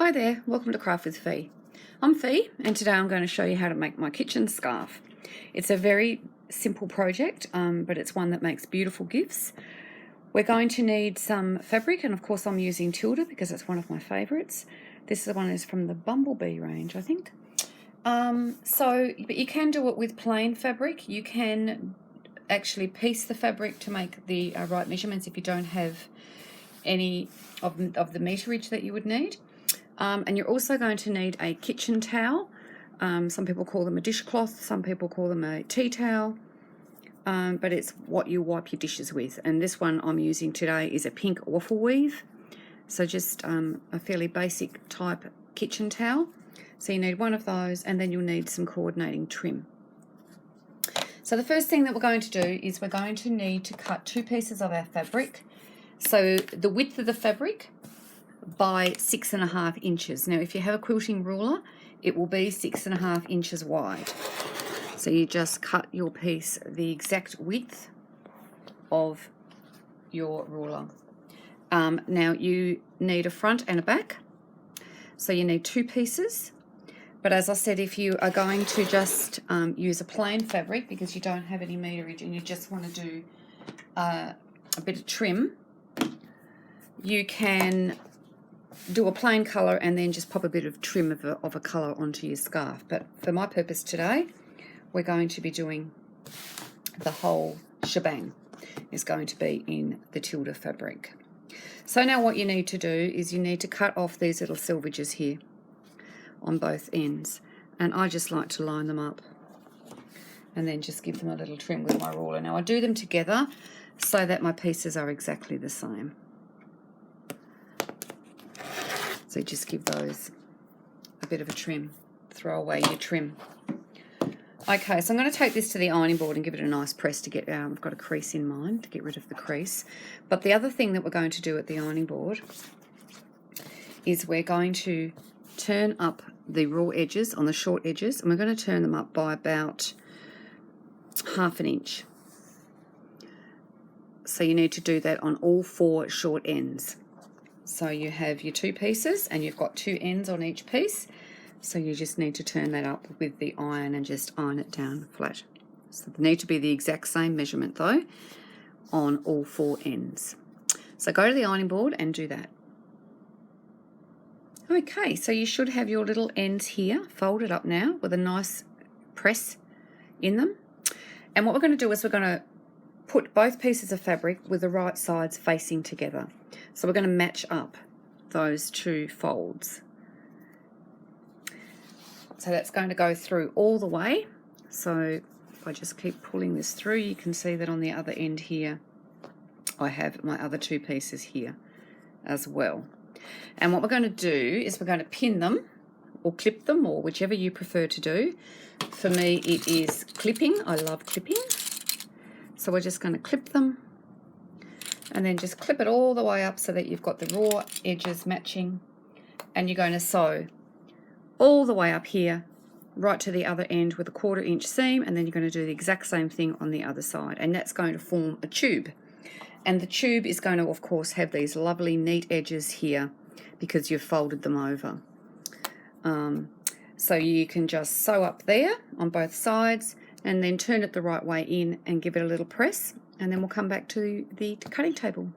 Hi there, welcome to Craft with Fee. I'm Fee and today I'm going to show you how to make my kitchen scarf. It's a very simple project, but it's one that makes beautiful gifts. We're going to need some fabric, and of course I'm using Tilda because it's one of my favourites. This one is from the Bumblebee range, I think. But you can do it with plain fabric. You can actually piece the fabric to make the right measurements if you don't have any of the meterage that you would need. And you're also going to need a kitchen towel. Some people call them a dishcloth, some people call them a tea towel, but it's what you wipe your dishes with. And this one I'm using today is a pink waffle weave. So just a fairly basic type kitchen towel. So you need one of those, and then you'll need some coordinating trim. So the first thing that we're going to do is we're going to need to cut 2 pieces of our fabric. So the width of the fabric by 6.5 inches. Now if you have a quilting ruler, it will be 6.5 inches wide. So you just cut your piece the exact width of your ruler. Now you need a front and a back. So you need 2 pieces. But as I said, if you are going to just use a plain fabric because you don't have any meterage and you just want to do a bit of trim, you can do a plain colour and then just pop a bit of trim of a colour onto your scarf. But for my purpose today, we're going to be doing the whole shebang. Is going to be in the Tilda fabric. So now what you need to do is you need to cut off these little selvages here on both ends, and I just like to line them up and then just give them a little trim with my ruler. Now I do them together so that my pieces are exactly the same. So just give those a bit of a trim, throw away your trim. Okay, so I'm going to take this to the ironing board and give it a nice press to get, I've got a crease in mind to get rid of the crease. But the other thing that we're going to do at the ironing board is we're going to turn up the raw edges on the short edges, and we're going to turn them up by about 1/2 inch. So you need to do that on all 4 short ends. So you have your 2 pieces and you've got 2 ends on each piece. So you just need to turn that up with the iron and just iron it down flat. So they need to be the exact same measurement though on all 4 ends. So go to the ironing board and do that. Okay, so you should have your little ends here folded up now with a nice press in them. And what we're going to do is we're going to put both pieces of fabric with the right sides facing together. So we're going to match up those 2 folds. So that's going to go through all the way. So if I just keep pulling this through, you can see that on the other end here, I have my other 2 pieces here as well. And what we're going to do is we're going to pin them or clip them, or whichever you prefer to do. For me, it is clipping. I love clipping. So we're just going to clip them and then just clip it all the way up so that you've got the raw edges matching, and you're going to sew all the way up here right to the other end with a 1/4 inch seam, and then you're going to do the exact same thing on the other side, and that's going to form a tube. And the tube is going to, of course, have these lovely neat edges here because you've folded them over. So you can just sew up there on both sides and then turn it the right way in and give it a little press, and then we'll come back to the cutting table.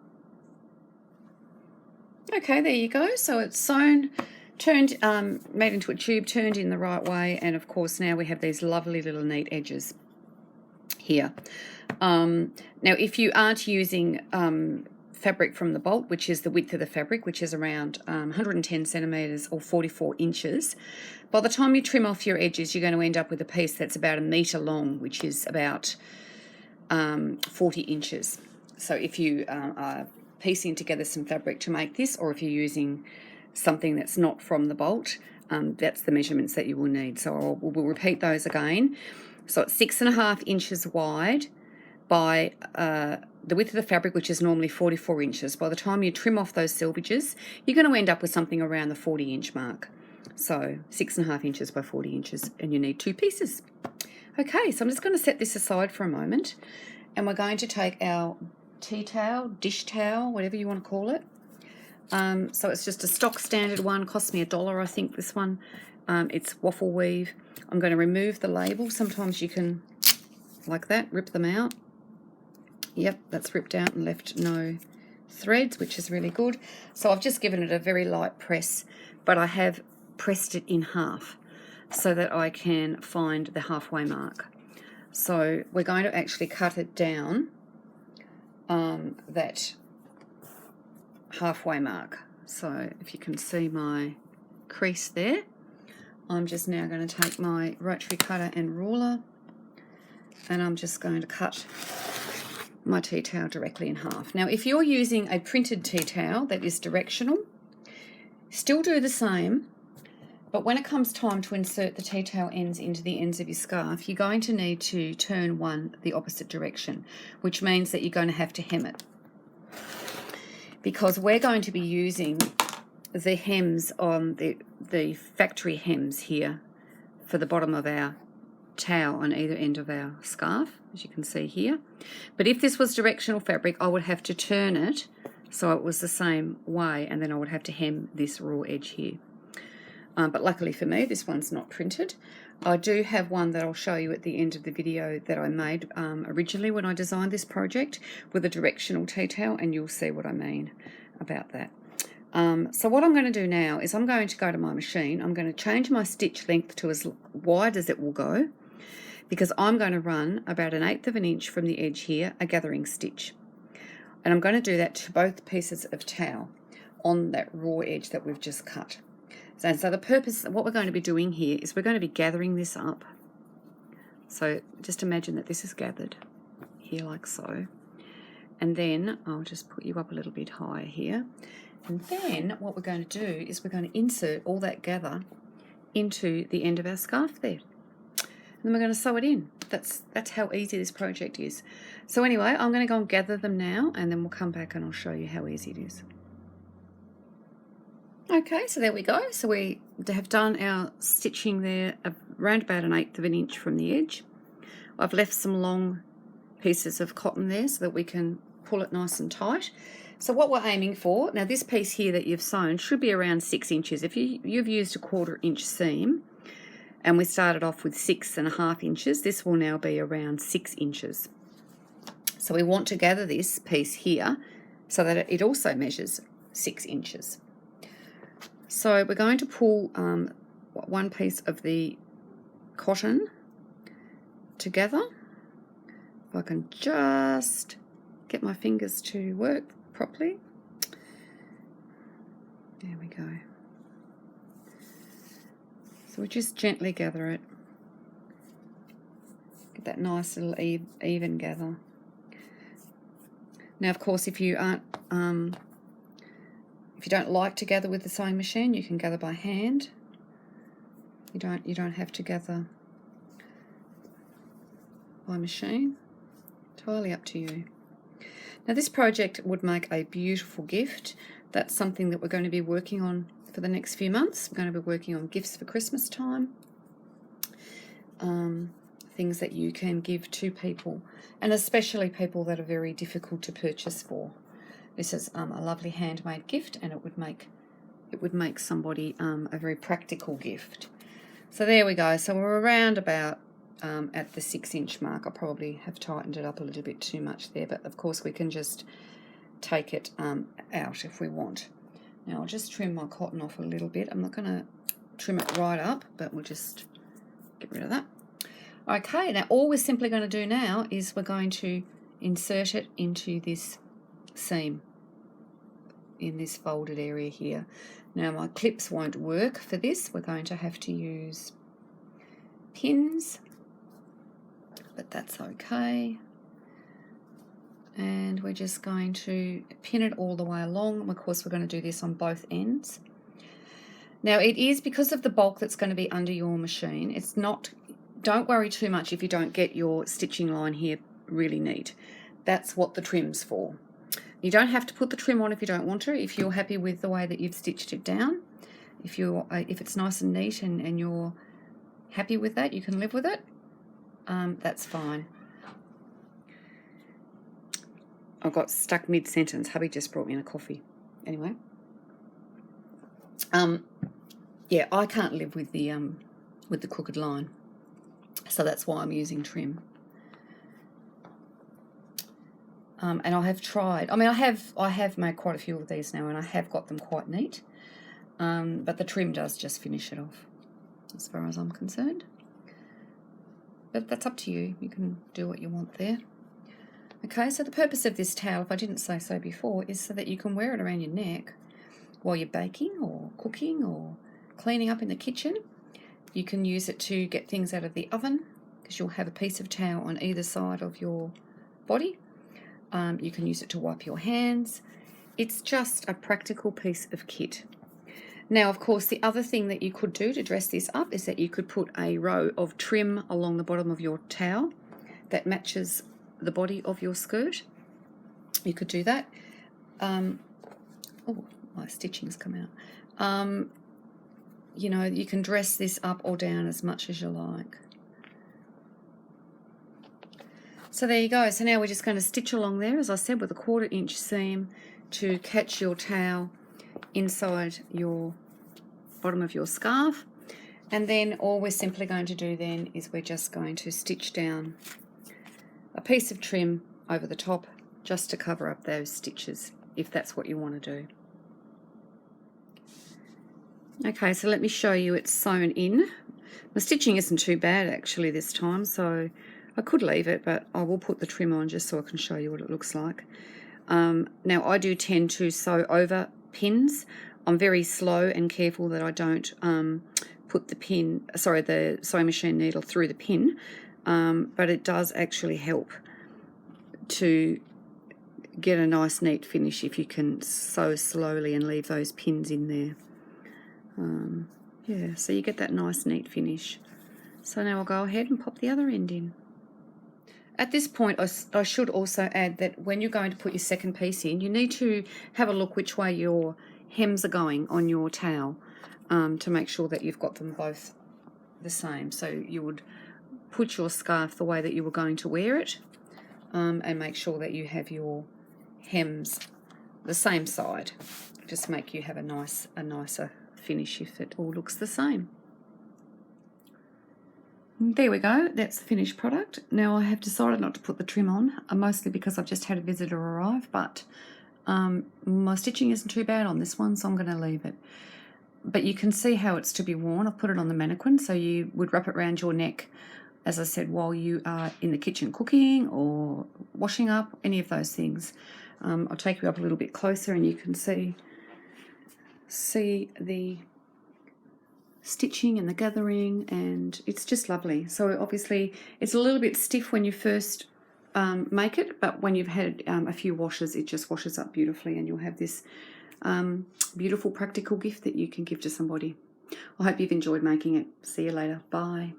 Okay, there you go. So it's sewn, turned, made into a tube, turned in the right way, and of course now we have these lovely little neat edges here. Now if you aren't using fabric from the bolt, which is the width of the fabric, which is around 110 centimetres or 44 inches, by the time you trim off your edges, you're going to end up with a piece that's about 1 metre long, which is about 40 inches. So if you are piecing together some fabric to make this, or if you're using something that's not from the bolt, that's the measurements that you will need. So we'll repeat those again. So it's 6.5 inches wide by the width of the fabric, which is normally 44 inches. By the time you trim off those selvages, you're going to end up with something around the 40-inch mark. So 6.5 inches by 40 inches, and you need 2 pieces. Okay, so I'm just going to set this aside for a moment, and we're going to take our tea towel, dish towel, whatever you want to call it, So it's just a stock standard one, cost me $1, I think, this one. It's waffle weave. I'm going to remove the label. Sometimes you can, like that, rip them out. Yep, that's ripped out and left no threads, which is really good. So I've just given it a very light press, but I have pressed it in half so that I can find the halfway mark. So we're going to actually cut it down that halfway mark. So if you can see my crease there, I'm just now going to take my rotary cutter and ruler, and I'm just going to cut my tea towel directly in half. Now, if you're using a printed tea towel that is directional, still do the same, but when it comes time to insert the tea towel ends into the ends of your scarf, you're going to need to turn one the opposite direction, which means that you're going to have to hem it, because we're going to be using the hems on the factory hems here for the bottom of our towel on either end of our scarf, as you can see here. But if this was directional fabric, I would have to turn it so it was the same way, and then I would have to hem this raw edge here. But luckily for me, this one's not printed. I do have one that I'll show you at the end of the video that I made originally when I designed this project with a directional tea towel, and you'll see what I mean about that. So what I'm going to do now is I'm going to go to my machine. I'm going to change my stitch length to as wide as it will go, because I'm going to run about 1/8 of an inch from the edge here, a gathering stitch. And I'm going to do that to both pieces of towel on that raw edge that we've just cut. So the purpose, what we're going to be doing here is we're going to be gathering this up. So just imagine that this is gathered here like so. And then I'll just put you up a little bit higher here. And then what we're going to do is we're going to insert all that gather into the end of our scarf there. And then we're going to sew it in. That's how easy this project is. So anyway, I'm going to go and gather them now, and then we'll come back and I'll show you how easy it is. Okay, so there we go. So we have done our stitching there around about 1/8 of an inch from the edge. I've left some long pieces of cotton there so that we can pull it nice and tight. So what we're aiming for, now this piece here that you've sewn should be around 6 inches. If you've used a 1/4 inch seam, and we started off with 6.5 inches, this will now be around 6 inches. So we want to gather this piece here so that it also measures 6 inches. So we're going to pull one piece of the cotton together. If I can just get my fingers to work properly. There we go. So we just gently gather it. Get that nice little even gather. Now, of course, if you aren't, if you don't like to gather with the sewing machine, you can gather by hand. You don't have to gather by machine. Entirely up to you. Now, this project would make a beautiful gift. That's something that we're going to be working on for the next few months. We're going to be working on gifts for Christmas time. Things that you can give to people, and especially people that are very difficult to purchase for. This is a lovely handmade gift, and it would make somebody a very practical gift. So there we go. So we're around about at the 6 inch mark. I probably have tightened it up a little bit too much there, but of course we can just take it out if we want. Now I'll just trim my cotton off a little bit. I'm not going to trim it right up, but we'll just get rid of that. Okay, now all we're simply going to do now is we're going to insert it into this seam in this folded area here. Now my clips won't work for this. We're going to have to use pins, but that's okay. And we're just going to pin it all the way along. Of course, we're going to do this on both ends. Now it is because of the bulk that's going to be under your machine. It's not, don't worry too much if you don't get your stitching line here really neat. That's what the trim's for. You don't have to put the trim on if you don't want to. If you're happy with the way that you've stitched it down, if it's nice and neat and you're happy with that, you can live with it, that's fine. I got stuck mid-sentence. Hubby just brought me in a coffee. Anyway, Yeah, I can't live with the crooked line, so that's why I'm using trim. And I have tried. I mean, I have made quite a few of these now, and I have got them quite neat. But the trim does just finish it off, as far as I'm concerned. But that's up to you. You can do what you want there. Okay, so the purpose of this towel, if I didn't say so before, is so that you can wear it around your neck while you're baking or cooking or cleaning up in the kitchen. You can use it to get things out of the oven, because you'll have a piece of towel on either side of your body. You can use it to wipe your hands. It's just a practical piece of kit. Now, of course, the other thing that you could do to dress this up is that you could put a row of trim along the bottom of your towel that matches the body of your skirt. You could do that. Oh, my stitching's come out. You know, you can dress this up or down as much as you like. So there you go. So now we're just going to stitch along there, as I said, with a 1/4 inch seam to catch your towel inside your bottom of your scarf. And then all we're simply going to do then is we're just going to stitch down a piece of trim over the top just to cover up those stitches, if that's what you want to do. Okay, so let me show you it's sewn in. The stitching isn't too bad actually this time, so I could leave it, but I will put the trim on just so I can show you what it looks like. Now I do tend to sew over pins. I'm very slow and careful that I don't put the sewing machine needle through the pin, but it does actually help to get a nice neat finish if you can sew slowly and leave those pins in there. Yeah, so you get that nice neat finish. So now I'll go ahead and pop the other end in. At this point, I should also add that when you're going to put your second piece in, you need to have a look which way your hems are going on your towel, to make sure that you've got them both the same. So you would put your scarf the way that you were going to wear it, and make sure that you have your hems the same side. Just make you have a nicer finish if it all looks the same. There we go, that's the finished product. Now I have decided not to put the trim on, mostly because I've just had a visitor arrive, but my stitching isn't too bad on this one, so I'm going to leave it. But you can see how it's to be worn. I've put it on the mannequin, so you would wrap it around your neck, as I said, while you are in the kitchen cooking or washing up, any of those things. I'll take you up a little bit closer and you can see the stitching and the gathering, and it's just lovely. So obviously it's a little bit stiff when you first make it, but when you've had a few washes, it just washes up beautifully, and you'll have this beautiful practical gift that you can give to somebody. I hope you've enjoyed making it. See you later. Bye.